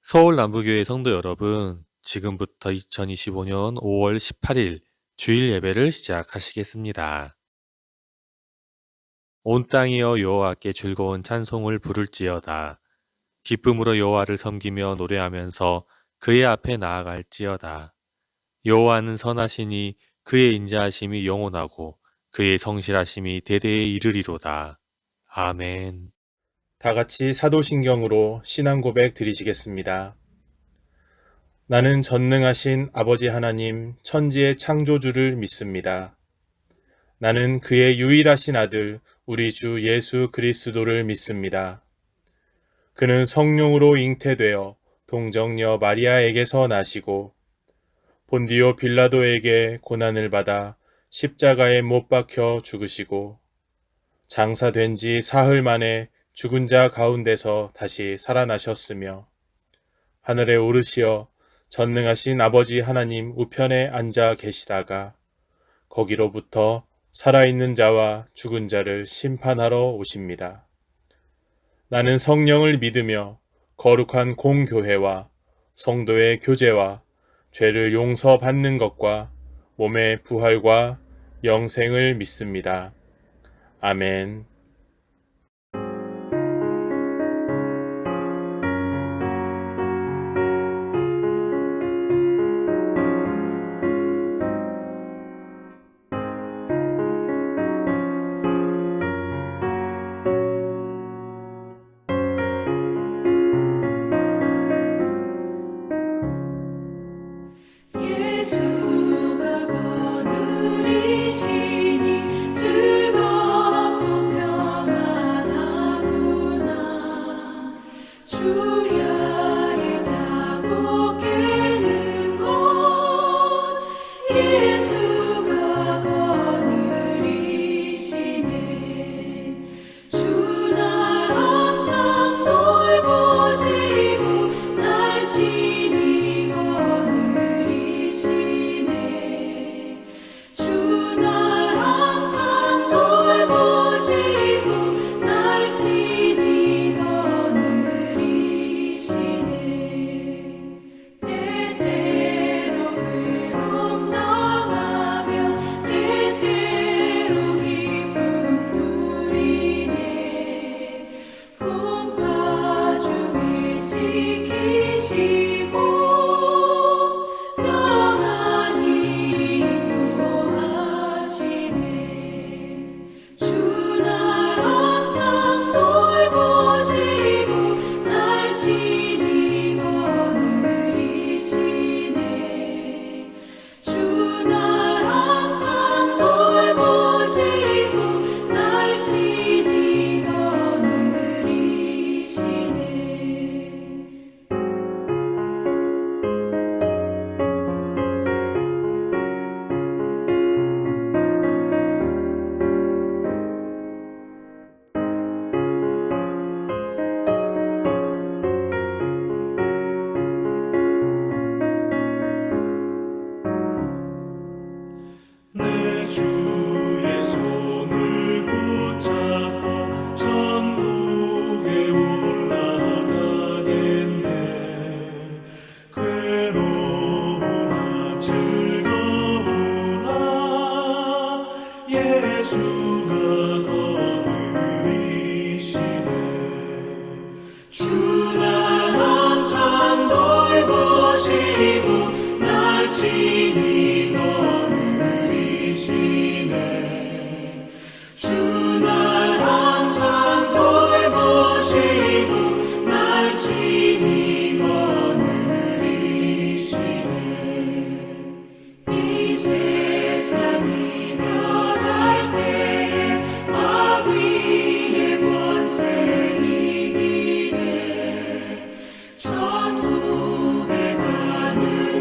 서울 남부교회 성도 여러분, 지금부터 2025년 5월 18일 주일 예배를 시작하시겠습니다. 온 땅이여 여호와께 즐거운 찬송을 부를지어다. 기쁨으로 여호와를 섬기며 노래하면서 그의 앞에 나아갈지어다. 여호와는 선하시니 그의 인자하심이 영원하고 그의 성실하심이 대대에 이르리로다. 아멘. 다 같이 사도신경으로 신앙 고백 드리시겠습니다. 나는 전능하신 아버지 하나님 천지의 창조주를 믿습니다. 나는 그의 유일하신 아들 우리 주 예수 그리스도를 믿습니다. 그는 성령으로 잉태되어 동정녀 마리아에게서 나시고 본디오 빌라도에게 고난을 받아 십자가에 못 박혀 죽으시고 장사된 지 사흘 만에 죽은 자 가운데서 다시 살아나셨으며 하늘에 오르시어 전능하신 아버지 하나님 우편에 앉아 계시다가 거기로부터 살아있는 자와 죽은 자를 심판하러 오십니다. 나는 성령을 믿으며 거룩한 공교회와 성도의 교제와 죄를 용서받는 것과 몸의 부활과 영생을 믿습니다. 아멘. 예수가 거느리시니 즐겁고 평안하구나. 주야 이 자고 깨는 것 예수가 거느리시네. 주 날 항상 돌보시고 날 지니 거느리시네. 주 날 항상 돌보시고 날 지니 거느리시네. 때때로 괴로움 당하며 때때로 기쁨 누리네. 풍파 중에 지키시고 평안히 인도하시네. 주 날 항상 돌보시고 날 지니 거느리시네. 주 날 항상 돌보시고 날 지니 거느리시네. 내 주의 손을 붙잡고 천국에 올라가겠네. 괴로우나 즐거우나 예수가 거느리시네. 주 날 항상 돌보시고 날 지니 거느리시네. 주 날 항상 돌보시고 날 지니 거느리시네. 이 세상 이별할 때에 마귀의 권세 이기네. 천국에 가는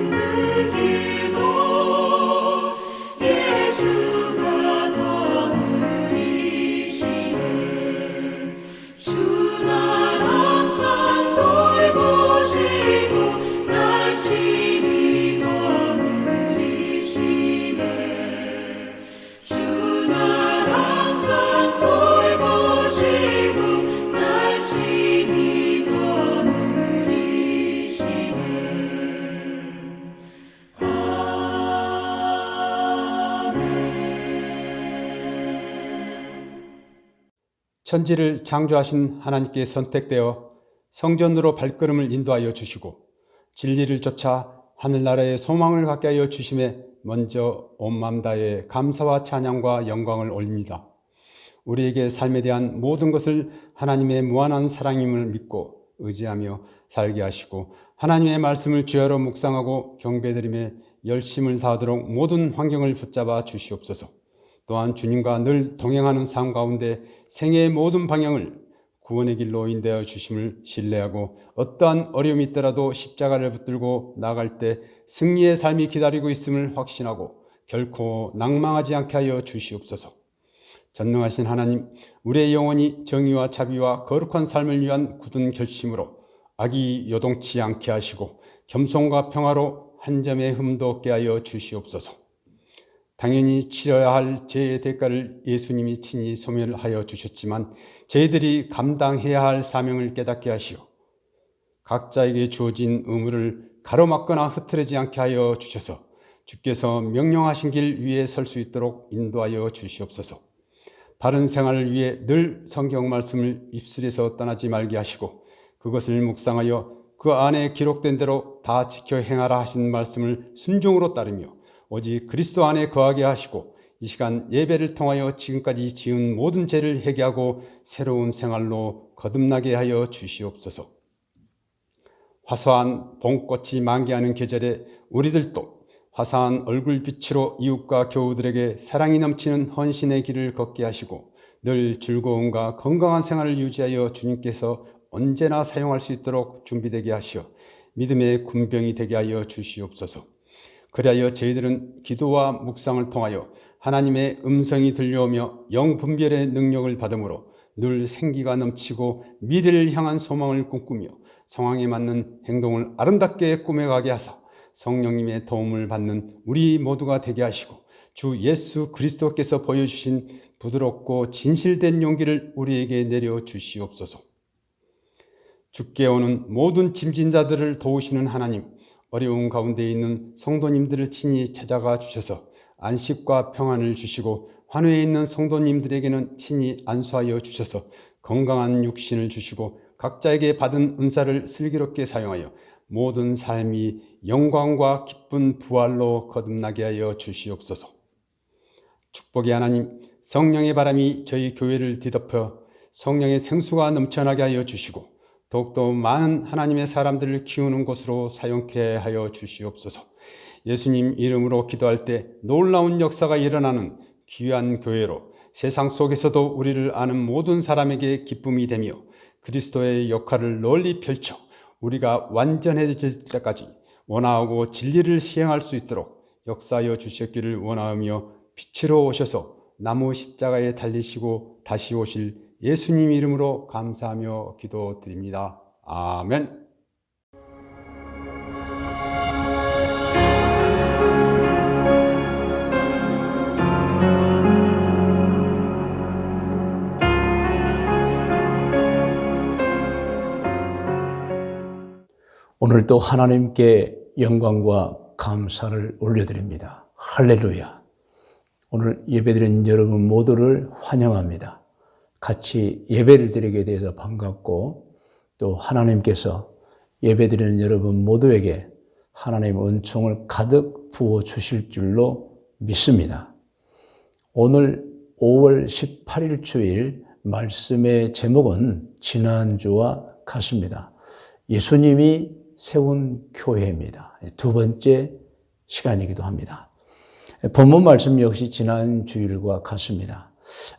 천지를 창조하신 하나님께 선택되어 성전으로 발걸음을 인도하여 주시고 진리를 쫓아 하늘나라의 소망을 갖게 하여 주심에 먼저 온 마음 다해 감사와 찬양과 영광을 올립니다. 우리에게 삶에 대한 모든 것을 하나님의 무한한 사랑임을 믿고 의지하며 살게 하시고 하나님의 말씀을 주야로 묵상하고 경배드리며 열심을 다하도록 모든 환경을 붙잡아 주시옵소서. 또한 주님과 늘 동행하는 삶 가운데 생애의 모든 방향을 구원의 길로 인도하여 주심을 신뢰하고 어떠한 어려움이 있더라도 십자가를 붙들고 나아갈 때 승리의 삶이 기다리고 있음을 확신하고 결코 낭망하지 않게 하여 주시옵소서. 전능하신 하나님, 우리의 영혼이 정의와 자비와 거룩한 삶을 위한 굳은 결심으로 악이 요동치 않게 하시고 겸손과 평화로 한 점의 흠도 없게 하여 주시옵소서. 당연히 치러야 할 죄의 대가를 예수님이 친히 소멸하여 주셨지만 저희들이 감당해야 할 사명을 깨닫게 하시오. 각자에게 주어진 의무를 가로막거나 흐트러지 않게 하여 주셔서 주께서 명령하신 길 위에 설 수 있도록 인도하여 주시옵소서. 바른 생활을 위해 늘 성경 말씀을 입술에서 떠나지 말게 하시고 그것을 묵상하여 그 안에 기록된 대로 다 지켜 행하라 하신 말씀을 순종으로 따르며 오직 그리스도 안에 거하게 하시고 이 시간 예배를 통하여 지금까지 지은 모든 죄를 회개하고 새로운 생활로 거듭나게 하여 주시옵소서. 화사한 봄꽃이 만개하는 계절에 우리들도 화사한 얼굴빛으로 이웃과 교우들에게 사랑이 넘치는 헌신의 길을 걷게 하시고 늘 즐거움과 건강한 생활을 유지하여 주님께서 언제나 사용할 수 있도록 준비되게 하시어 믿음의 군병이 되게 하여 주시옵소서. 그리하여 저희들은 기도와 묵상을 통하여 하나님의 음성이 들려오며 영분별의 능력을 받음으로 늘 생기가 넘치고 미래를 향한 소망을 꿈꾸며 상황에 맞는 행동을 아름답게 꾸며가게 하사 성령님의 도움을 받는 우리 모두가 되게 하시고 주 예수 그리스도께서 보여주신 부드럽고 진실된 용기를 우리에게 내려 주시옵소서. 주께 오는 모든 짐진 자들을 도우시는 하나님, 어려운 가운데 있는 성도님들을 친히 찾아가 주셔서 안식과 평안을 주시고 환우에 있는 성도님들에게는 친히 안수하여 주셔서 건강한 육신을 주시고 각자에게 받은 은사를 슬기롭게 사용하여 모든 삶이 영광과 기쁜 부활로 거듭나게 하여 주시옵소서. 축복의 하나님, 성령의 바람이 저희 교회를 뒤덮여 성령의 생수가 넘쳐나게 하여 주시고 더욱더 많은 하나님의 사람들을 키우는 곳으로 사용케 하여 주시옵소서. 예수님 이름으로 기도할 때 놀라운 역사가 일어나는 귀한 교회로 세상 속에서도 우리를 아는 모든 사람에게 기쁨이 되며 그리스도의 역할을 널리 펼쳐 우리가 완전해질 때까지 원하고 진리를 시행할 수 있도록 역사하여 주셨기를 원하며 빛으로 오셔서 나무 십자가에 달리시고 다시 오실 예수님 이름으로 감사하며 기도드립니다. 아멘. 오늘도 하나님께 영광과 감사를 올려드립니다. 할렐루야. 오늘 예배드린 여러분 모두를 환영합니다. 같이 예배를 드리게 돼서 반갑고 또 하나님께서 예배드리는 여러분 모두에게 하나님의 은총을 가득 부어 주실 줄로 믿습니다. 오늘 5월 18일 주일 말씀의 제목은 지난주와 같습니다. 예수님이 세운 교회입니다. 두 번째 시간이기도 합니다. 본문 말씀 역시 지난 주일과 같습니다.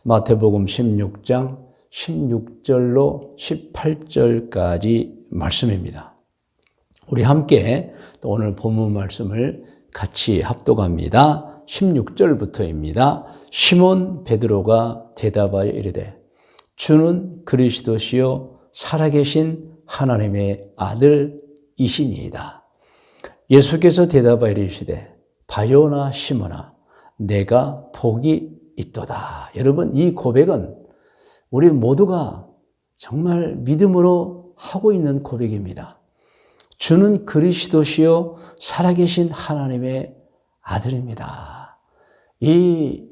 마태복음 16장 16절로 18절까지 말씀입니다. 우리 함께 또 오늘 본문 말씀을 같이 합독합니다. 16절부터입니다. 시몬 베드로가 대답하여 이르되 주는 그리스도시요 살아계신 하나님의 아들이시니이다. 예수께서 대답하여 이르시되 바요나 시몬아 내가 복이 있도다. 여러분, 이 고백은 우리 모두가 정말 믿음으로 하고 있는 고백입니다. 주는 그리스도시요 살아계신 하나님의 아들입니다. 이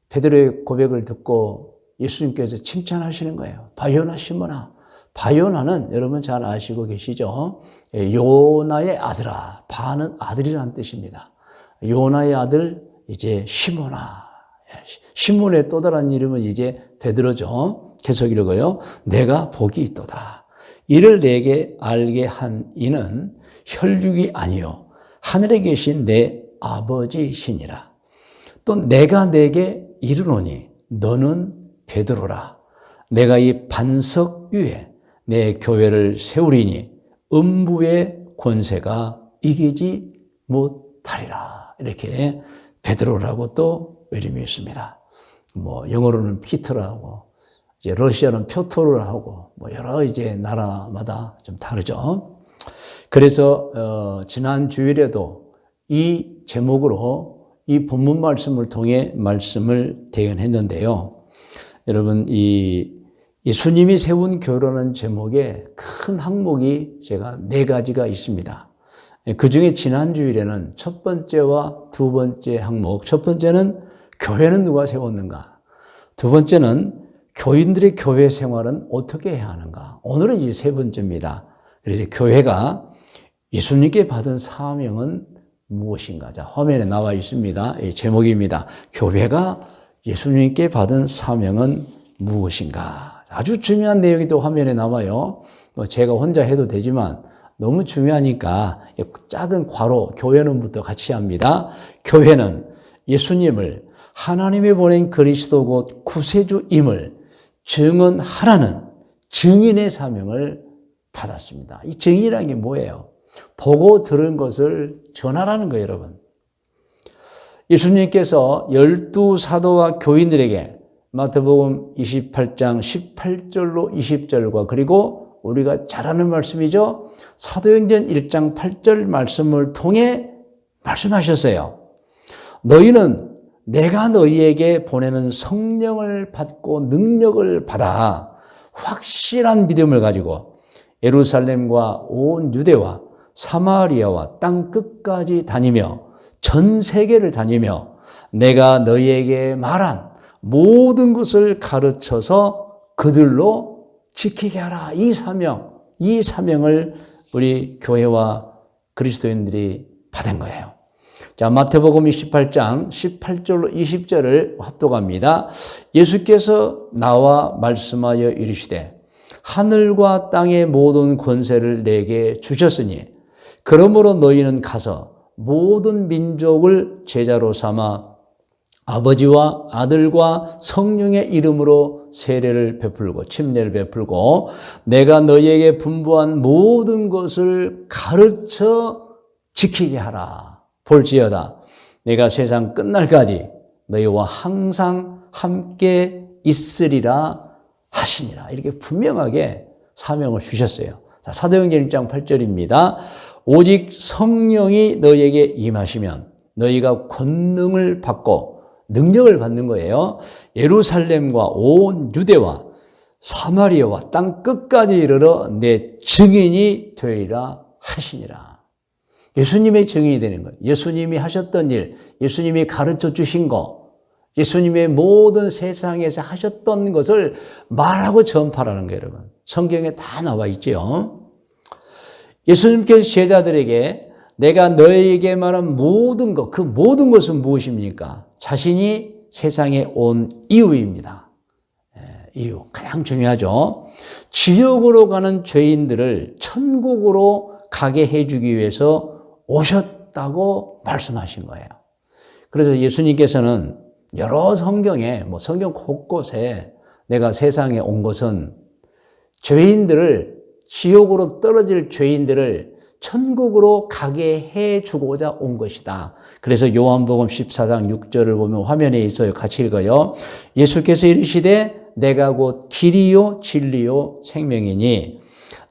베드로의 고백을 듣고 예수님께서 칭찬하시는 거예요. 바요나 시몬아. 바요나는 여러분 잘 아시고 계시죠? 요나의 아들아. 바는 아들이라는 뜻입니다. 요나의 아들 이제 시몬아. 시몬의 또 다른 이름은 이제 베드로죠. 계속 읽어요. 내가 복이 있도다. 이를 내게 알게 한 이는 혈육이 아니요 하늘에 계신 내 아버지시니라. 또 내가 내게 이르노니 너는 베드로라. 내가 이 반석 위에 내 교회를 세우리니 음부의 권세가 이기지 못하리라. 이렇게 베드로라고 또 이름이 있습니다. 영어로는 피터라고, 이제 러시아는 표토르라고, 여러 이제 나라마다 좀 다르죠. 그래서 지난 주일에도 이 제목으로 이 본문 말씀을 통해 말씀을 대연했는데요. 여러분, 이 예수님이 세운 교회라는 제목에 큰 항목이 제가 4가지가 있습니다. 그 중에 지난 주일에는 첫 번째와 두 번째 항목, 첫 번째는 교회는 누가 세웠는가? 두 번째는 교인들의 교회 생활은 어떻게 해야 하는가? 오늘은 이제 세 번째입니다. 그래서 교회가 예수님께 받은 사명은 무엇인가? 자, 화면에 나와 있습니다. 이 제목입니다. 교회가 예수님께 받은 사명은 무엇인가? 아주 중요한 내용이 또 화면에 나와요. 제가 혼자 해도 되지만 너무 중요하니까 작은 괄호 교회는부터 같이 합니다. 교회는 예수님을 하나님이 보낸 그리스도 곧 구세주임을 증언하라는 증인의 사명을 받았습니다. 이 증인이라는 게 뭐예요? 보고 들은 것을 전하라는 거예요, 여러분. 예수님께서 12사도와 교인들에게 마태복음 28장 18절로 20절과 그리고 우리가 잘 아는 말씀이죠. 사도행전 1장 8절 말씀을 통해 말씀하셨어요. 너희는 내가 너희에게 보내는 성령을 받고 능력을 받아 확실한 믿음을 가지고 예루살렘과 온 유대와 사마리아와 땅 끝까지 다니며 전 세계를 다니며 내가 너희에게 말한 모든 것을 가르쳐서 그들로 지키게 하라. 이 사명을 우리 교회와 그리스도인들이 받은 거예요. 자, 마태복음 28장 18절로 20절을 합독합니다. 예수께서 나와 말씀하여 이르시되 하늘과 땅의 모든 권세를 내게 주셨으니 그러므로 너희는 가서 모든 민족을 제자로 삼아 아버지와 아들과 성령의 이름으로 세례를 베풀고 침례를 베풀고 내가 너희에게 분부한 모든 것을 가르쳐 지키게 하라. 볼지어다 내가 세상 끝날까지 너희와 항상 함께 있으리라 하시니라. 이렇게 분명하게 사명을 주셨어요. 자, 사도행전 1장 8절입니다. 오직 성령이 너희에게 임하시면 너희가 권능을 받고 능력을 받는 거예요. 예루살렘과 온 유대와 사마리아와 땅 끝까지 이르러 내 증인이 되리라 하시니라. 예수님의 증인이 되는 거예요. 예수님이 하셨던 일, 예수님이 가르쳐 주신 것, 예수님의 모든 세상에서 하셨던 것을 말하고 전파라는 거예요, 여러분. 성경에 다 나와 있죠. 예수님께서 제자들에게 내가 너희에게 말한 모든 것, 그 모든 것은 무엇입니까? 자신이 세상에 온 이유입니다. 이유, 가장 중요하죠. 지옥으로 가는 죄인들을 천국으로 가게 해주기 위해서 오셨다고 말씀하신 거예요. 그래서 예수님께서는 여러 성경에, 성경 곳곳에 내가 세상에 온 것은 죄인들을, 지옥으로 떨어질 죄인들을 천국으로 가게 해주고자 온 것이다. 그래서 요한복음 14장 6절을 보면 화면에 있어요. 같이 읽어요. 예수께서 이르시되 내가 곧 길이요 진리요 생명이니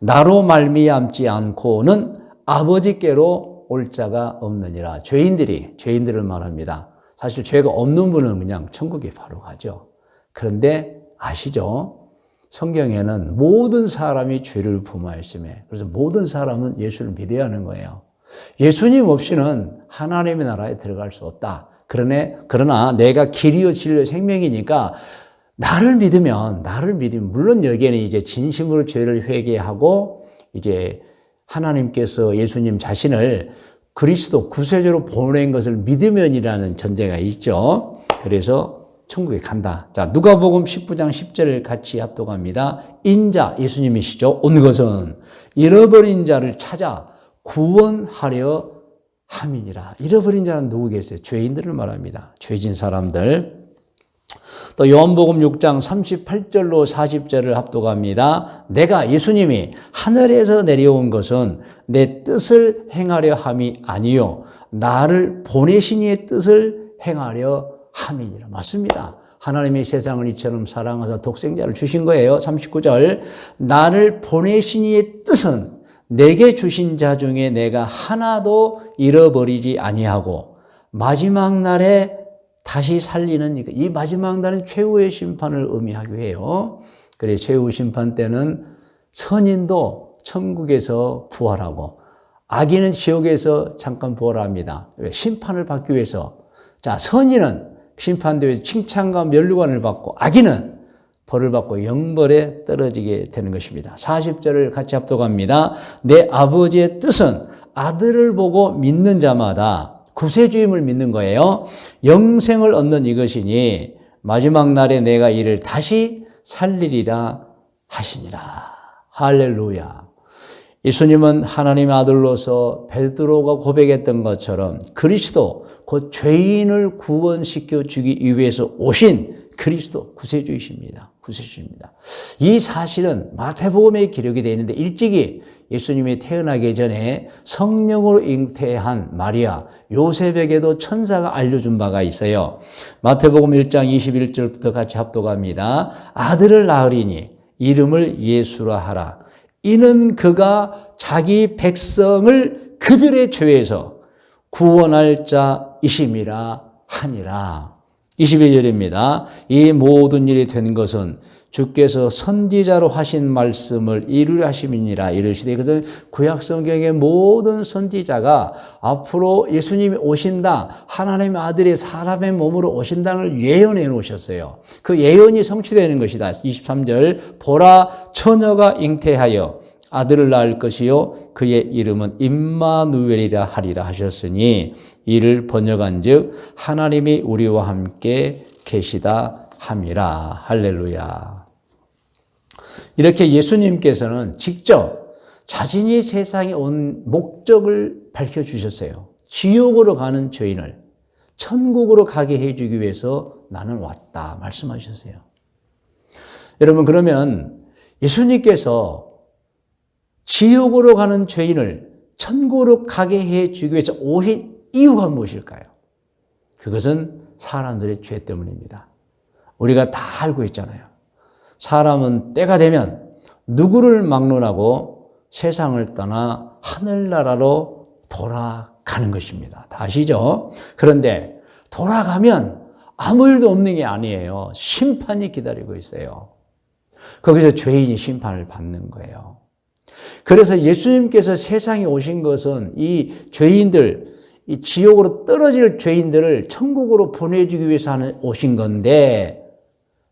나로 말미암지 않고는 아버지께로 올 자가 없느니라. 죄인들을 말합니다. 사실 죄가 없는 분은 그냥 천국에 바로 가죠. 그런데 아시죠? 성경에는 모든 사람이 죄를 범하였음에 그래서 모든 사람은 예수를 믿어야 하는 거예요. 예수님 없이는 하나님의 나라에 들어갈 수 없다. 그러나 내가 길이요 진리요 생명이니까 나를 믿으면, 물론 여기에는 이제 진심으로 죄를 회개하고, 이제 하나님께서 예수님 자신을 그리스도 구세주로 보낸 것을 믿으면이라는 전제가 있죠. 그래서 천국에 간다. 자, 누가복음 19장 10절을 같이 합독합니다. 인자, 예수님이시죠. 온 것은 잃어버린 자를 찾아 구원하려 함이니라. 잃어버린 자는 누구겠어요? 죄인들을 말합니다. 죄진 사람들. 또 요한복음 6장 38절로 40절을 합독합니다. 내가 예수님이 하늘에서 내려온 것은 내 뜻을 행하려 함이 아니요 나를 보내신 이의 뜻을 행하려 함이니라. 맞습니다. 하나님이 세상을 이처럼 사랑하사 독생자를 주신 거예요. 39절 나를 보내신 이의 뜻은 내게 주신 자 중에 내가 하나도 잃어버리지 아니하고 마지막 날에 다시 살리는 이 마지막 날은 최후의 심판을 의미하기도 해요. 그래 최후 심판 때는 선인도 천국에서 부활하고 악인은 지옥에서 잠깐 부활합니다. 왜? 심판을 받기 위해서. 자, 선인은 심판대에 칭찬과 면류관을 받고 악인은 벌을 받고 영벌에 떨어지게 되는 것입니다. 40절을 같이 합독합니다. 내 아버지의 뜻은 아들을 보고 믿는 자마다 구세주임을 믿는 거예요. 영생을 얻는 이것이니 마지막 날에 내가 이를 다시 살리리라 하시니라. 할렐루야. 예수님은 하나님의 아들로서 베드로가 고백했던 것처럼 그리스도 곧 죄인을 구원시켜 주기 위해서 오신 그리스도 구세주이십니다. 구세주입니다. 이 사실은 마태복음에 기록이 되어 있는데 일찍이 예수님이 태어나기 전에 성령으로 잉태한 마리아, 요셉에게도 천사가 알려준 바가 있어요. 마태복음 1장 21절부터 같이 합독합니다. 아들을 낳으리니 이름을 예수라 하라. 이는 그가 자기 백성을 그들의 죄에서 구원할 자이심이라 하니라. 21절입니다. 이 모든 일이 된 것은 주께서 선지자로 하신 말씀을 이루려 하심이니라. 이르시되 이것은 구약성경의 모든 선지자가 앞으로 예수님이 오신다, 하나님의 아들이 사람의 몸으로 오신다는 예언해 놓으셨어요. 그 예언이 성취되는 것이다. 23절 보라 처녀가 잉태하여 아들을 낳을 것이요 그의 이름은 임마누엘이라 하리라 하셨으니 이를 번역한 즉 하나님이 우리와 함께 계시다 함이라. 할렐루야. 이렇게 예수님께서는 직접 자신이 세상에 온 목적을 밝혀주셨어요. 지옥으로 가는 죄인을 천국으로 가게 해주기 위해서 나는 왔다 말씀하셨어요. 여러분, 그러면 예수님께서 지옥으로 가는 죄인을 천국으로 가게 해주기 위해서 오신 이유가 무엇일까요? 그것은 사람들의 죄 때문입니다. 우리가 다 알고 있잖아요. 사람은 때가 되면 누구를 막론하고 세상을 떠나 하늘나라로 돌아가는 것입니다. 다 아시죠? 그런데 돌아가면 아무 일도 없는 게 아니에요. 심판이 기다리고 있어요. 거기서 죄인이 심판을 받는 거예요. 그래서 예수님께서 세상에 오신 것은 이 죄인들, 이 지옥으로 떨어질 죄인들을 천국으로 보내주기 위해서 오신 건데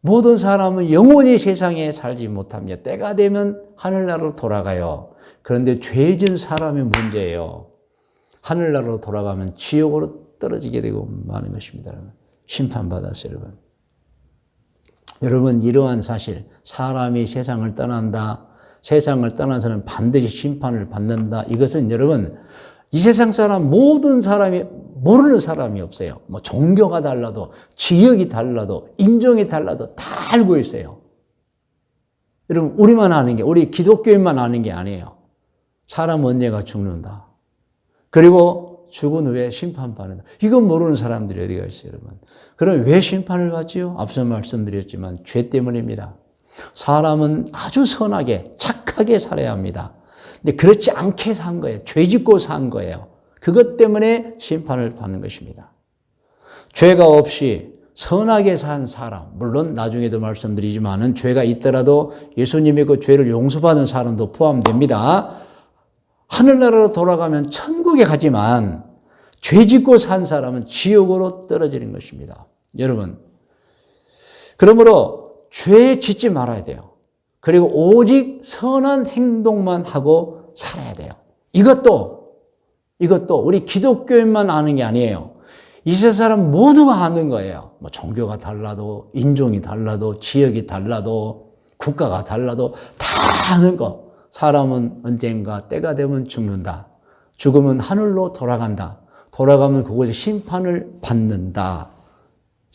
모든 사람은 영원히 세상에 살지 못합니다. 때가 되면 하늘나라로 돌아가요. 그런데 죄진 사람의 문제예요. 하늘나라로 돌아가면 지옥으로 떨어지게 되고 마는 것입니다. 여러분. 심판받았어요. 여러분, 이러한 사실, 사람이 세상을 떠난다, 세상을 떠나서는 반드시 심판을 받는다. 이것은 여러분, 이 세상 사람 모든 사람이 모르는 사람이 없어요. 뭐 종교가 달라도 지역이 달라도 인종이 달라도 다 알고 있어요. 여러분, 우리만 아는 게, 우리 기독교인만 아는 게 아니에요. 사람 언제가 죽는다. 그리고 죽은 후에 심판받는다. 이건 모르는 사람들이 어디가 있어요, 여러분. 그럼 왜 심판을 받지요? 앞서 말씀드렸지만 죄 때문입니다. 사람은 아주 선하게 착하게 살아야 합니다. 근데 그렇지 않게 산 거예요. 죄 짓고 산 거예요. 그것 때문에 심판을 받는 것입니다. 죄가 없이 선하게 산 사람, 물론 나중에도 말씀드리지만은 죄가 있더라도 예수님의 그 죄를 용서받은 사람도 포함됩니다. 하늘나라로 돌아가면 천국에 가지만 죄 짓고 산 사람은 지옥으로 떨어지는 것입니다. 여러분, 그러므로 죄 짓지 말아야 돼요. 그리고 오직 선한 행동만 하고 살아야 돼요. 이것도 우리 기독교인만 아는 게 아니에요. 이 세 사람 모두가 아는 거예요. 뭐 종교가 달라도, 인종이 달라도, 지역이 달라도, 국가가 달라도 다 아는 거. 사람은 언젠가 때가 되면 죽는다. 죽으면 하늘로 돌아간다. 돌아가면 그곳에 심판을 받는다.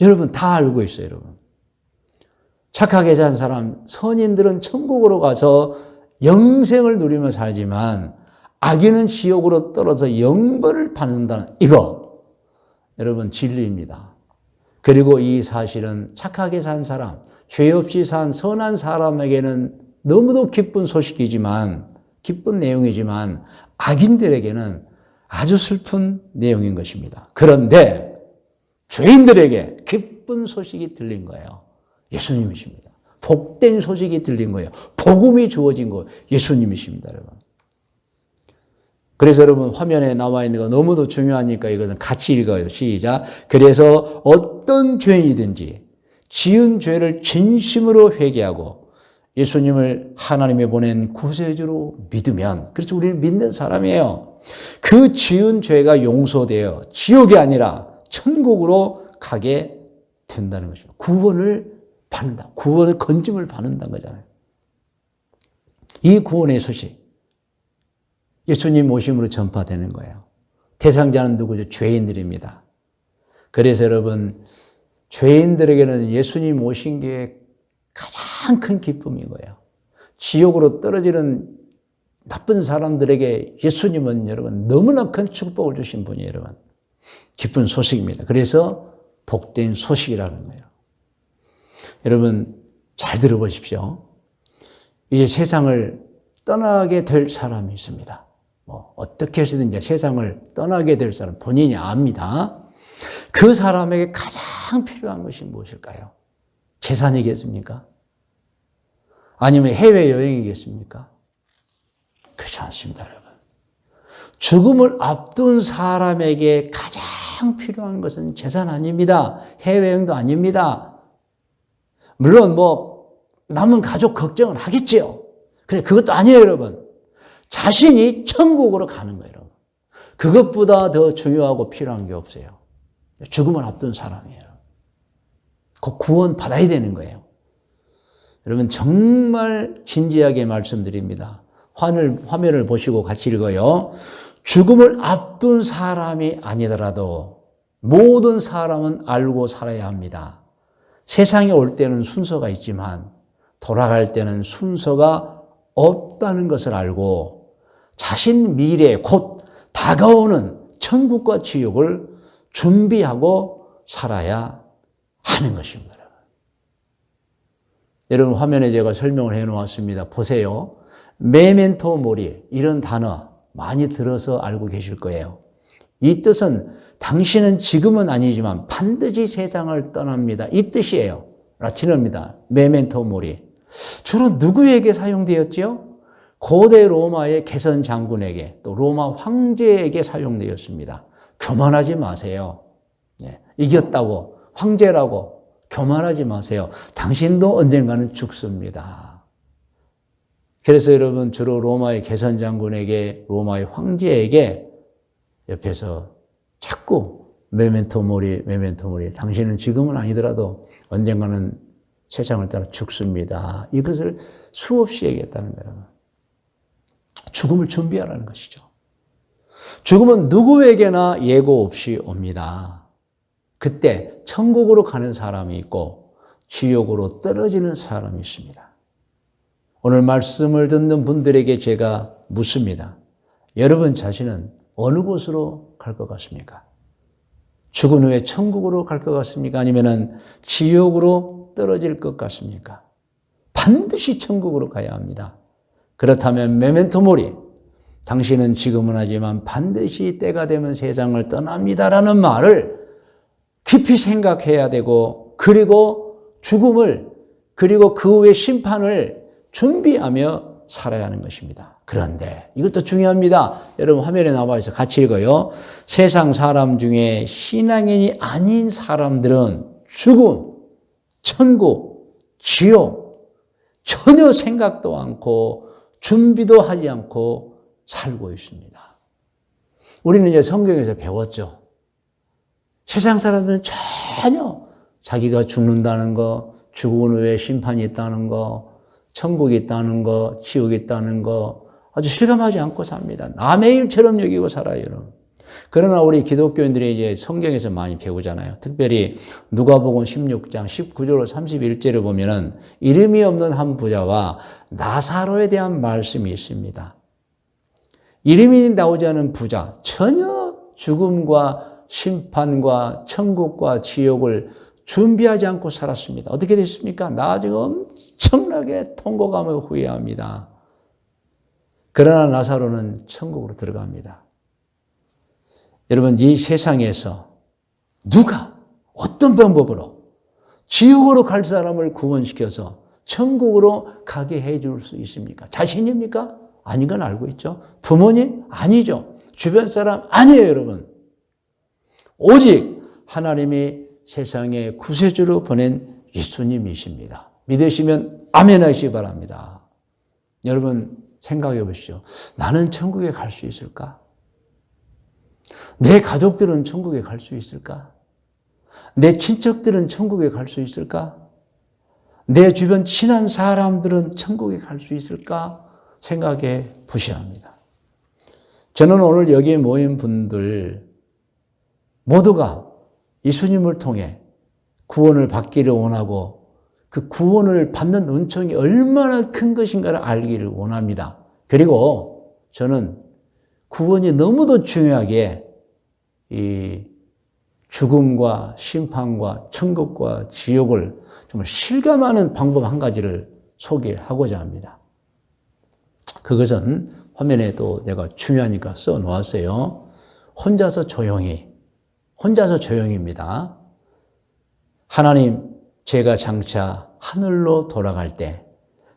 여러분 다 알고 있어요, 여러분. 착하게 산 사람, 선인들은 천국으로 가서 영생을 누리며 살지만 악인은 지옥으로 떨어져 영벌을 받는다는 이거 여러분 진리입니다. 그리고 이 사실은 착하게 산 사람, 죄 없이 산 선한 사람에게는 너무도 기쁜 소식이지만 기쁜 내용이지만 악인들에게는 아주 슬픈 내용인 것입니다. 그런데 죄인들에게 기쁜 소식이 들린 거예요. 예수님이십니다. 복된 소식이 들린 거예요. 복음이 주어진 거 예수님이십니다, 여러분. 그래서 여러분 화면에 나와 있는 거 너무도 중요하니까 이것은 같이 읽어요. 시작. 그래서 어떤 죄인이든지 지은 죄를 진심으로 회개하고 예수님을 하나님이 보낸 구세주로 믿으면, 그렇죠, 우리는 믿는 사람이에요. 그 지은 죄가 용서되어 지옥이 아니라 천국으로 가게 된다는 것입니다. 구원을 받는다. 구원을 건짐을 받는다는 거잖아요. 이 구원의 소식 예수님 오심으로 전파되는 거예요. 대상자는 누구죠? 죄인들입니다. 그래서 여러분 죄인들에게는 예수님 오신 게 가장 큰 기쁨인 거예요. 지옥으로 떨어지는 나쁜 사람들에게 예수님은 여러분 너무나 큰 축복을 주신 분이에요, 여러분. 기쁜 소식입니다. 그래서 복된 소식이라는 거예요. 여러분 잘 들어보십시오. 이제 세상을 떠나게 될 사람이 있습니다. 뭐 어떻게 해서든지 세상을 떠나게 될 사람 본인이 압니다. 그 사람에게 가장 필요한 것이 무엇일까요? 재산이겠습니까? 아니면 해외여행이겠습니까? 그렇지 않습니다, 여러분. 죽음을 앞둔 사람에게 가장 필요한 것은 재산 아닙니다. 해외여행도 아닙니다. 물론 뭐 남은 가족 걱정은 하겠지요. 그래, 그것도 아니에요, 여러분. 자신이 천국으로 가는 거예요, 여러분. 그것보다 더 중요하고 필요한 게 없어요. 죽음을 앞둔 사람이에요. 그 구원 받아야 되는 거예요. 여러분 정말 진지하게 말씀드립니다. 화면을 보시고 같이 읽어요. 죽음을 앞둔 사람이 아니더라도 모든 사람은 알고 살아야 합니다. 세상에 올 때는 순서가 있지만 돌아갈 때는 순서가 없다는 것을 알고 자신 미래 곧 다가오는 천국과 지옥을 준비하고 살아야 하는 것입니다. 여러분 화면에 제가 설명을 해놓았습니다. 보세요. 메멘토 모리 이런 단어 많이 들어서 알고 계실 거예요. 이 뜻은 당신은 지금은 아니지만 반드시 세상을 떠납니다. 이 뜻이에요. 라틴어입니다. 메멘토 모리. 주로 누구에게 사용되었지요? 고대 로마의 개선 장군에게 또 로마 황제에게 사용되었습니다. 교만하지 마세요. 이겼다고 황제라고 교만하지 마세요. 당신도 언젠가는 죽습니다. 그래서 여러분 주로 로마의 개선 장군에게 로마의 황제에게 옆에서 자꾸 메멘토 모리 당신은 지금은 아니더라도 언젠가는 세상을 따라 죽습니다. 이것을 수없이 얘기했다는 거예요. 죽음을 준비하라는 것이죠. 죽음은 누구에게나 예고 없이 옵니다. 그때 천국으로 가는 사람이 있고 지옥으로 떨어지는 사람이 있습니다. 오늘 말씀을 듣는 분들에게 제가 묻습니다. 여러분 자신은 어느 곳으로 갈 것 같습니까? 죽은 후에 천국으로 갈 것 같습니까? 아니면 지옥으로 떨어질 것 같습니까? 반드시 천국으로 가야 합니다. 그렇다면 메멘토 모리, 당신은 지금은 하지만 반드시 때가 되면 세상을 떠납니다라는 말을 깊이 생각해야 되고 그리고 죽음을 그리고 그 후의 심판을 준비하며 살아야 하는 것입니다. 그런데 이것도 중요합니다. 여러분 화면에 나와 있어 같이 읽어요. 세상 사람 중에 신앙인이 아닌 사람들은 죽음, 천국, 지옥 전혀 생각도 않고 준비도 하지 않고 살고 있습니다. 우리는 이제 성경에서 배웠죠. 세상 사람들은 전혀 자기가 죽는다는 거, 죽은 후에 심판이 있다는 거, 천국이 있다는 거, 지옥이 있다는 거 아주 실감하지 않고 삽니다. 남의 일처럼 여기고 살아요, 여러분. 그러나 우리 기독교인들이 이제 성경에서 많이 배우잖아요. 특별히 누가복음 16장 19절 31절을 보면은 이름이 없는 한 부자와 나사로에 대한 말씀이 있습니다. 이름이 나오지 않은 부자, 전혀 죽음과 심판과 천국과 지옥을 준비하지 않고 살았습니다. 어떻게 됐습니까? 나중에 엄청나게 통곡하며 후회합니다. 그러나 나사로는 천국으로 들어갑니다. 여러분, 이 세상에서 누가 어떤 방법으로 지옥으로 갈 사람을 구원시켜서 천국으로 가게 해줄 수 있습니까? 자신입니까? 아닌 건 알고 있죠. 부모님? 아니죠. 주변 사람? 아니에요, 여러분. 오직 하나님이 세상에 구세주로 보낸 예수님이십니다. 믿으시면 아멘 하시기 바랍니다. 여러분 생각해 보시죠. 나는 천국에 갈 수 있을까? 내 가족들은 천국에 갈 수 있을까? 내 친척들은 천국에 갈 수 있을까? 내 주변 친한 사람들은 천국에 갈 수 있을까? 생각해 보셔야 합니다. 저는 오늘 여기에 모인 분들 모두가 예수님을 통해 구원을 받기를 원하고 그 구원을 받는 은총이 얼마나 큰 것인가를 알기를 원합니다. 그리고 저는 구원이 너무도 중요하게 이 죽음과 심판과 천국과 지옥을 정말 실감하는 방법 한 가지를 소개하고자 합니다. 그것은 화면에도 내가 중요하니까 써 놓았어요. 혼자서 조용히입니다. 하나님, 제가 장차 하늘로 돌아갈 때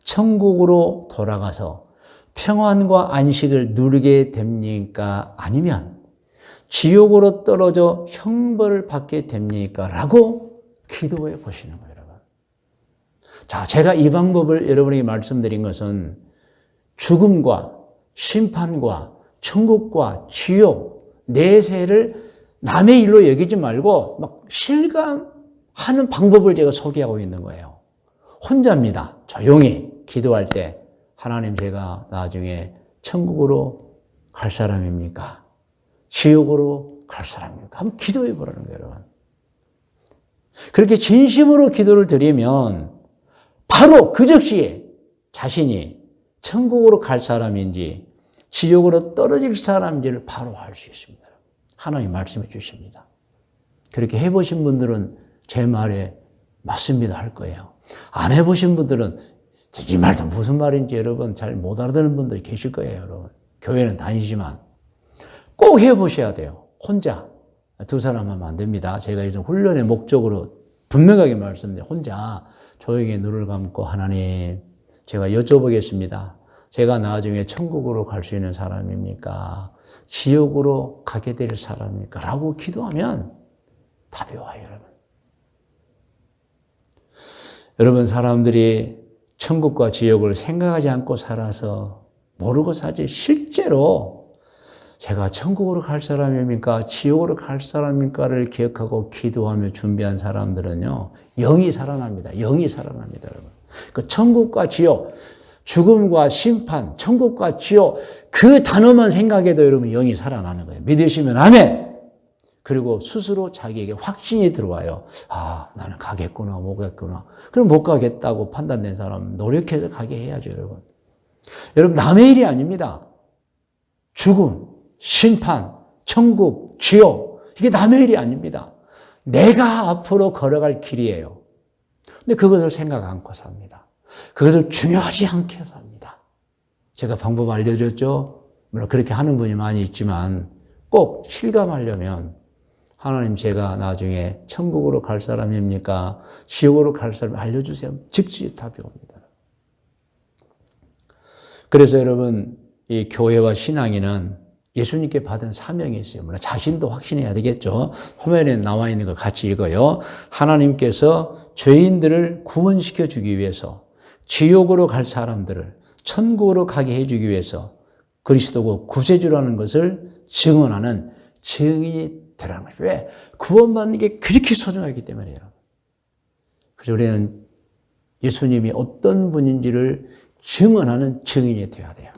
천국으로 돌아가서 평안과 안식을 누리게 됩니까? 아니면 지옥으로 떨어져 형벌을 받게 됩니까? 라고 기도해 보시는 거예요, 여러분. 자, 제가 이 방법을 여러분에게 말씀드린 것은 죽음과 심판과 천국과 지옥, 내세를 남의 일로 여기지 말고 막 실감하는 방법을 제가 소개하고 있는 거예요. 혼자입니다. 조용히 기도할 때 하나님, 제가 나중에 천국으로 갈 사람입니까? 지옥으로 갈 사람입니까? 한번 기도해 보라는 거예요, 여러분. 그렇게 진심으로 기도를 드리면 바로 그 즉시에 자신이 천국으로 갈 사람인지 지옥으로 떨어질 사람인지를 바로 알 수 있습니다. 하나님 말씀해 주십니다. 그렇게 해보신 분들은 제 말에 맞습니다 할 거예요. 안 해보신 분들은 이 말도 무슨 말인지 여러분 잘 못 알아듣는 분들이 계실 거예요, 여러분. 교회는 다니지만 꼭 해보셔야 돼요. 혼자. 두 사람 하면 안 됩니다. 제가 이제 훈련의 목적으로 분명하게 말씀드려요. 혼자 조용히 눈을 감고 하나님, 제가 여쭤보겠습니다. 제가 나중에 천국으로 갈 수 있는 사람입니까? 지옥으로 가게 될 사람입니까? 라고 기도하면 답이 와요, 여러분. 여러분, 사람들이 천국과 지옥을 생각하지 않고 살아서 모르고 살지, 실제로 제가 천국으로 갈 사람입니까? 지옥으로 갈 사람입니까를 기억하고 기도하며 준비한 사람들은요, 영이 살아납니다. 영이 살아납니다, 여러분. 그 천국과 지옥, 죽음과 심판, 천국과 지옥, 그 단어만 생각해도 여러분 영이 살아나는 거예요. 믿으시면 아멘! 그리고 스스로 자기에게 확신이 들어와요. 아, 나는 가겠구나, 못 가겠구나. 그럼 못 가겠다고 판단된 사람은 노력해서 가게 해야죠, 여러분. 여러분, 남의 일이 아닙니다. 죽음, 심판, 천국, 지옥, 이게 남의 일이 아닙니다. 내가 앞으로 걸어갈 길이에요. 근데 그것을 생각 않고 삽니다. 그것을 중요하지 않게 삽니다. 제가 방법 알려줬죠? 물론 그렇게 하는 분이 많이 있지만 꼭 실감하려면 하나님, 제가 나중에 천국으로 갈 사람입니까? 지옥으로 갈 사람 알려주세요. 즉시 답이 옵니다. 그래서 여러분, 이 교회와 신앙인은 예수님께 받은 사명이 있어요. 물론 자신도 확신해야 되겠죠. 화면에 나와 있는 거 같이 읽어요. 하나님께서 죄인들을 구원시켜 주기 위해서, 지옥으로 갈 사람들을 천국으로 가게 해주기 위해서 그리스도고 구세주라는 것을 증언하는 증인이 되라는 거죠. 왜? 구원받는 게 그렇게 소중하기 때문이에요. 그래서 우리는 예수님이 어떤 분인지를 증언하는 증인이 되어야 돼요.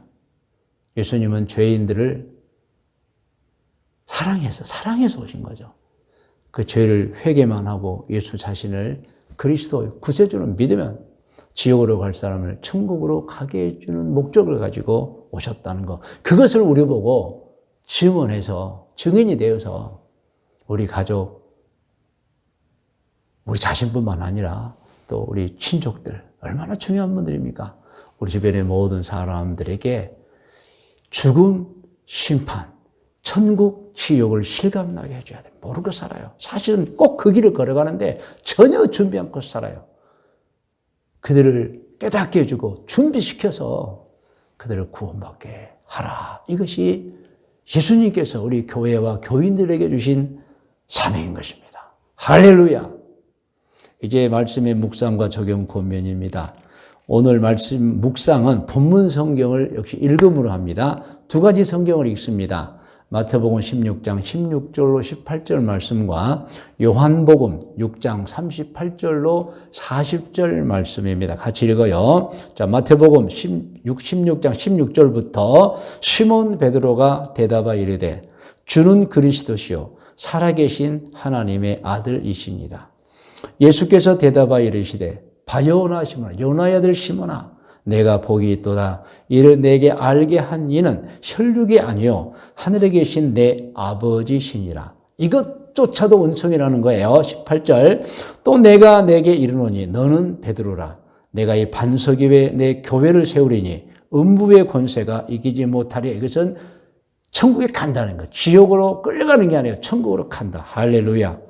예수님은 죄인들을 사랑해서 오신 거죠. 그 죄를 회개만 하고 예수 자신을 그리스도의 구세주로 믿으면 지옥으로 갈 사람을 천국으로 가게 해주는 목적을 가지고 오셨다는 것. 그것을 우리 보고 증언해서 증인이 되어서 우리 가족, 우리 자신뿐만 아니라 또 우리 친족들, 얼마나 중요한 분들입니까? 우리 주변의 모든 사람들에게 죽음, 심판, 천국, 지옥을 실감나게 해줘야 돼요. 모르고 살아요. 사실은 꼭 그 길을 걸어가는데 전혀 준비 않고 살아요. 그들을 깨닫게 해주고 준비시켜서 그들을 구원받게 하라. 이것이 예수님께서 우리 교회와 교인들에게 주신 사명인 것입니다. 할렐루야. 이제 말씀의 묵상과 적용 권면입니다. 오늘 말씀 묵상은 본문 성경을 역시 읽음으로 합니다. 두 가지 성경을 읽습니다. 마태복음 16장 16절로 18절 말씀과 요한복음 6장 38절로 40절 말씀입니다. 같이 읽어요. 자, 마태복음 16장 16절부터 시몬 베드로가 대답하여 이르되 주는 그리스도시요 살아계신 하나님의 아들이십니다. 예수께서 대답하여 이르시되 바요나 시몬아, 요나의 아들 시몬아, 내가 복이 있도다. 이를 내게 알게 한 이는 혈육이 아니요 하늘에 계신 내 아버지시니라. 이것조차도 은총이라는 거예요. 18절. 또 내가 내게 이르노니 너는 베드로라. 내가 이 반석 위에 내 교회를 세우리니 음부의 권세가 이기지 못하리라. 이것은 천국에 간다는 것. 지옥으로 끌려가는 게 아니에요. 천국으로 간다. 할렐루야.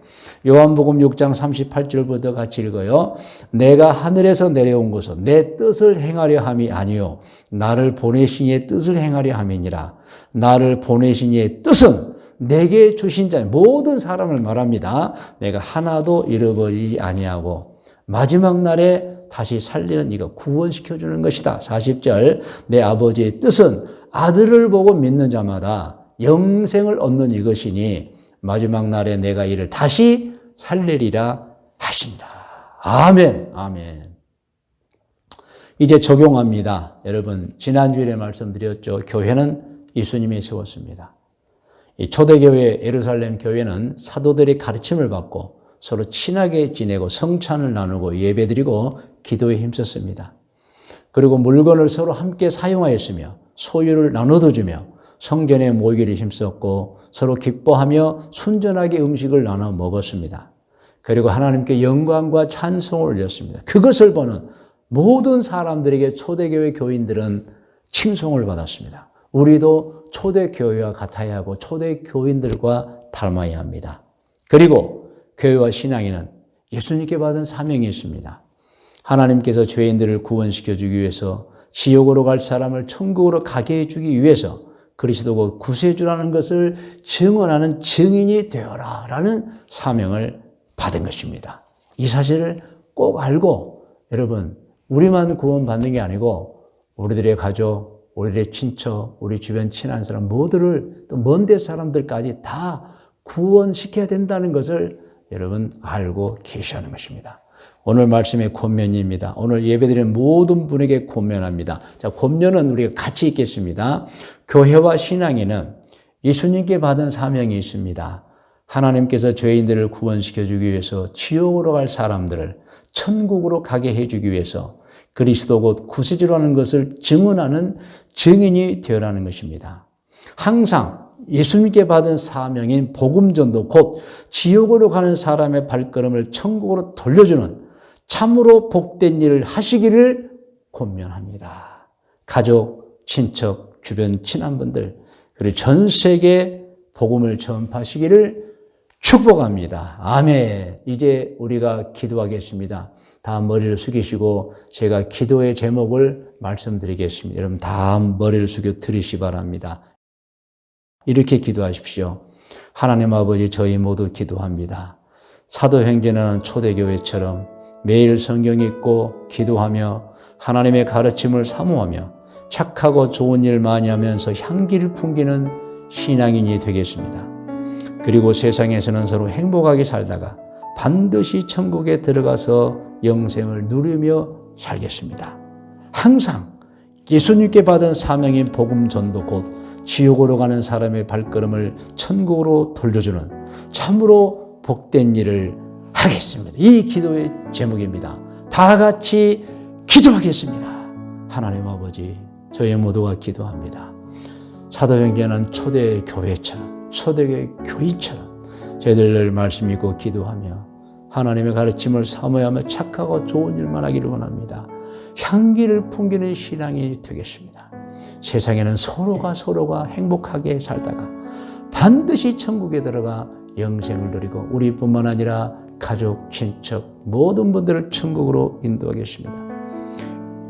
요한복음 6장 38절부터 같이 읽어요. 내가 하늘에서 내려온 것은 내 뜻을 행하려 함이 아니요 나를 보내신 이의 뜻을 행하려 함이니라. 나를 보내신 이의 뜻은 내게 주신 자 모든 사람을 말합니다. 내가 하나도 잃어버리지 아니하고 마지막 날에 다시 살리는 이거 구원시켜주는 것이다. 40절. 내 아버지의 뜻은 아들을 보고 믿는 자마다 영생을 얻는 이것이니 마지막 날에 내가 이를 다시 살리리라 하신다. 아멘, 아멘. 이제 적용합니다. 여러분, 지난주에 말씀드렸죠. 교회는 예수님이 세웠습니다. 이 초대교회 예루살렘 교회는 사도들의 가르침을 받고 서로 친하게 지내고 성찬을 나누고 예배드리고 기도에 힘썼습니다. 그리고 물건을 서로 함께 사용하였으며 소유를 나눠도 주며 성전에 모이기를 힘썼고 서로 기뻐하며 순전하게 음식을 나눠 먹었습니다. 그리고 하나님께 영광과 찬송을 올렸습니다. 그것을 보는 모든 사람들에게 초대교회 교인들은 칭송을 받았습니다. 우리도 초대교회와 같아야 하고 초대교인들과 닮아야 합니다. 그리고 교회와 신앙에는 예수님께 받은 사명이 있습니다. 하나님께서 죄인들을 구원시켜주기 위해서 지옥으로 갈 사람을 천국으로 가게 해주기 위해서 그리스도고 구세주라는 것을 증언하는 증인이 되어라 라는 사명을 받은 것입니다. 이 사실을 꼭 알고 여러분 우리만 구원받는 게 아니고 우리들의 가족, 우리들의 친척, 우리 주변 친한 사람 모두를 또 먼 데 사람들까지 다 구원시켜야 된다는 것을 여러분 알고 계셔야 하는 것입니다. 오늘 말씀의 권면입니다. 오늘 예배드리는 모든 분에게 권면합니다. 자, 권면은 우리가 같이 읽겠습니다. 교회와 신앙에는 예수님께 받은 사명이 있습니다. 하나님께서 죄인들을 구원시켜주기 위해서 지옥으로 갈 사람들을 천국으로 가게 해주기 위해서 그리스도 곧 구세주라는 것을 증언하는 증인이 되어라는 것입니다. 항상 예수님께 받은 사명인 복음전도 곧 지옥으로 가는 사람의 발걸음을 천국으로 돌려주는 참으로 복된 일을 하시기를 권면합니다. 가족, 친척, 주변 친한 분들 그리고 전 세계 복음을 전파하시기를 축복합니다. 아멘. 이제 우리가 기도하겠습니다. 다 머리를 숙이시고 제가 기도의 제목을 말씀드리겠습니다. 여러분 다 머리를 숙여 들으시기 바랍니다. 이렇게 기도하십시오. 하나님 아버지, 저희 모두 기도합니다. 사도행전하는 초대교회처럼 매일 성경 읽고 기도하며 하나님의 가르침을 사모하며 착하고 좋은 일 많이 하면서 향기를 풍기는 신앙인이 되겠습니다. 그리고 세상에서는 서로 행복하게 살다가 반드시 천국에 들어가서 영생을 누리며 살겠습니다. 항상 예수님께 받은 사명인 복음 전도, 곧 지옥으로 가는 사람의 발걸음을 천국으로 돌려주는 참으로 복된 일을 하겠습니다. 이 기도의 제목입니다. 다 같이 기도하겠습니다. 하나님 아버지, 저희 모두가 기도합니다. 사도행전은 초대교회처럼, 초대교인처럼 저희들 말씀 읽고 기도하며 하나님의 가르침을 사모하며 착하고 좋은 일만 하기를 원합니다. 향기를 풍기는 신앙이 되겠습니다. 세상에는 서로가 행복하게 살다가 반드시 천국에 들어가 영생을 누리고 우리뿐만 아니라 가족, 친척 모든 분들을 천국으로 인도하겠습니다.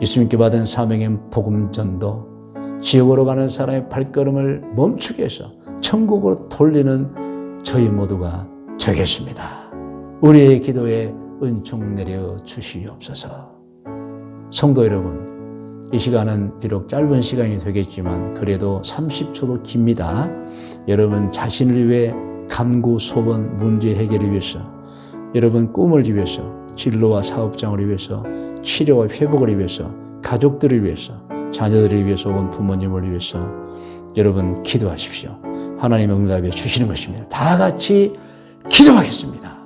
예수님께 받은 사명인 복음 전도, 지옥으로 가는 사람의 발걸음을 멈추게 해서 천국으로 돌리는 저희 모두가 되겠습니다. 우리의 기도에 은총 내려 주시옵소서. 성도 여러분, 이 시간은 비록 짧은 시간이 되겠지만 그래도 30초도 깁니다. 여러분 자신을 위해 간구, 소원, 문제 해결을 위해서, 여러분 꿈을 위해서, 진로와 사업장을 위해서, 치료와 회복을 위해서, 가족들을 위해서, 자녀들을 위해서 혹은 부모님을 위해서 여러분 기도하십시오. 하나님의 응답해 주시는 것입니다. 다 같이 기도하겠습니다.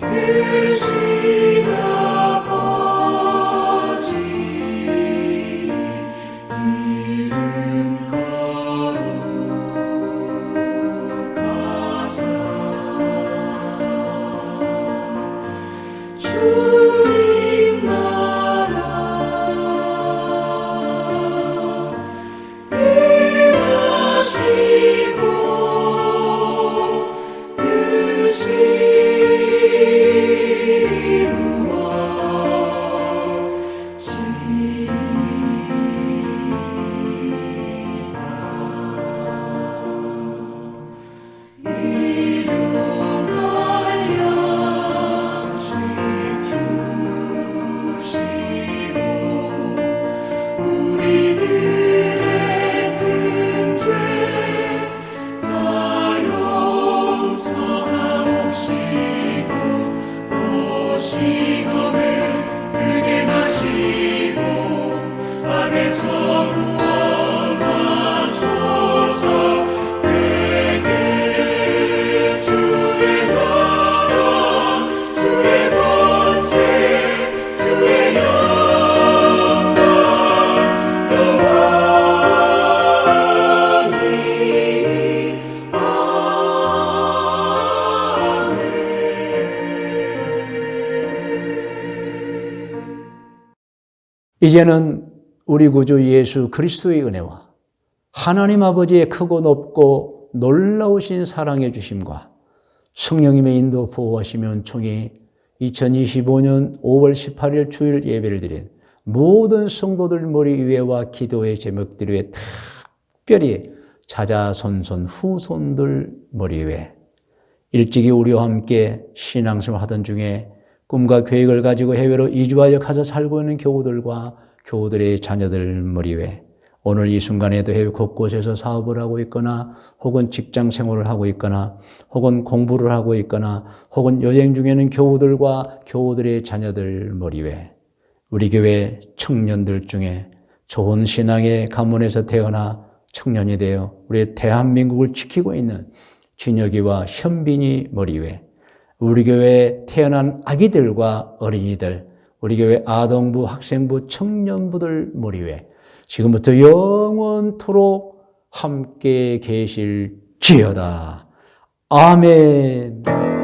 크신 아버지 이름 거룩하사 주님 나라 임하시고 뜻이 우리들의 큰 죄 다 용서하옵시고 시험에 들게 마시고 악에서 구원하소서. 내게 주의 나라 주의 권세 주의 영광 영원히 이제는 우리 구주 예수 그리스도의 은혜와 하나님 아버지의 크고 높고 놀라우신 사랑해 주심과 성령님의 인도 보호하시며 은총이 2025년 5월 18일 주일 예배를 드린 모든 성도들 머리 위에와 기도의 제목들 위에, 특별히 자자손손 후손들 머리 위에, 일찍이 우리와 함께 신앙생활 하던 중에 꿈과 계획을 가지고 해외로 이주하여 가서 살고 있는 교우들과 교우들의 자녀들 머리 위에, 오늘 이 순간에도 해외 곳곳에서 사업을 하고 있거나 혹은 직장 생활을 하고 있거나 혹은 공부를 하고 있거나 혹은 여행 중에는 교우들과 교우들의 자녀들 머리 위에, 우리 교회 청년들 중에 좋은 신앙의 가문에서 태어나 청년이 되어 우리 대한민국을 지키고 있는 준혁이와 현빈이 머리 위에, 우리 교회에 태어난 아기들과 어린이들, 우리 교회 아동부, 학생부, 청년부들 머리 위에 지금부터 영원토록 함께 계실지어다. 아멘.